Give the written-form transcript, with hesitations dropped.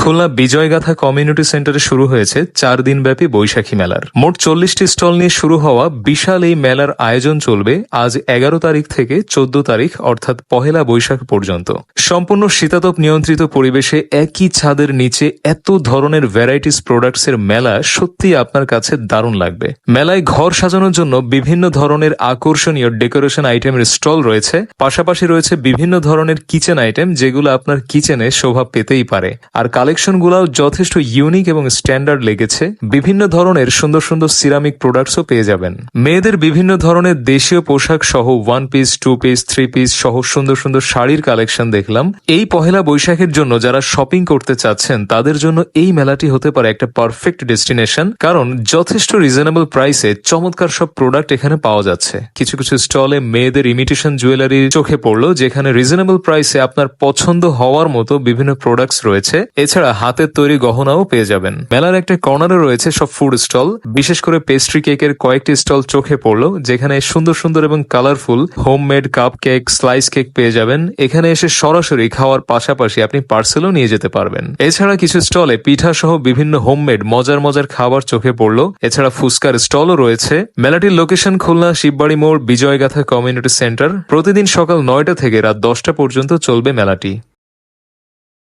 Khulna বিজয়গাথা community সেন্টারে শুরু হয়েছে 4 দিনব্যাপী বৈশাখী মেলার। মোট 40টি স্টল নিয়ে শুরু হওয়া বিশাল এই মেলার আয়োজন চলবে আজ 11 তারিখ থেকে 14 তারিখ অর্থাৎ পহেলা বৈশাখ পর্যন্ত। সম্পূর্ণ শীতাতপ নিয়ন্ত্রিত পরিবেশে একই ছাদের নিচে এত ধরনের ভ্যারাইটিস প্রোডাক্টস এর মেলা সত্যি আপনার কাছে দারুণ লাগবে। মেলায় ঘর সাজানোর জন্য বিভিন্ন ধরনের আকর্ষণীয় ডেকোরেশন আইটেমের স্টল রয়েছে, পাশাপাশি রয়েছে বিভিন্ন ধরনের কিচেন আইটেম যেগুলো আপনার কিচেনে শোভা পেতেই পারে। আর কালেকশন গুলাও যথেষ্ট ইউনিক এবং স্ট্যান্ডার্ড লেগেছে। বিভিন্ন ধরনের সুন্দর সুন্দর সিরামিক প্রোডাক্টসও পেয়ে যাবেন। মেয়েদের বিভিন্ন ধরনের দেশীয় পোশাক সহ 1 পিস 2 পিস 3 পিস সহ সুন্দর সুন্দর শাড়ির কালেকশন দেখলাম। এই পহেলা বৈশাখের জন্য যারা শপিং করতে চাচ্ছেন তাদের জন্য এই মেলাটি হতে পারে একটা পারফেক্ট ডেস্টিনেশন, কারণ যথেষ্ট রিজনেবল প্রাইসে চমৎকার সব প্রোডাক্ট এখানে পাওয়া যাচ্ছে। কিছু কিছু স্টলে মেয়েদের ইমিটেশন জুয়েলারি চোখে পড়লো, যেখানে রিজনেবল প্রাইসে আপনার পছন্দ হওয়ার মতো বিভিন্ন প্রোডাক্টস রয়েছে। এছাড়া হাতের তৈরি গহনাও পেয়ে যাবেন। মেলার একটা কর্নারে রয়েছে সব ফুড স্টল, বিশেষ করে পেস্ট্রি কেকের কয়েকটি স্টল চোখে পড়লো, যেখানে সুন্দর সুন্দর এবং colourful homemade cup cake, slice cake পেয়ে যাবেন। এখানে এসে সরাসরি খাওয়ার পাশাপাশি আপনি পার্সেলও নিয়ে যেতে পারবেন। এছাড়া কিছু স্টলে পিঠা সহ বিভিন্ন হোমমেড মজার মজার খাবার চোখে পড়লো। এছাড়া ফুচকার স্টলও রয়েছে। মেলাটির লোকেশন খুলনা শিববাড়ি মোড়, বিজয়গাথা কমিউনিটি সেন্টার। প্রতিদিন সকাল 9টা থেকে রাত 10টা পর্যন্ত চলবে মেলাটি।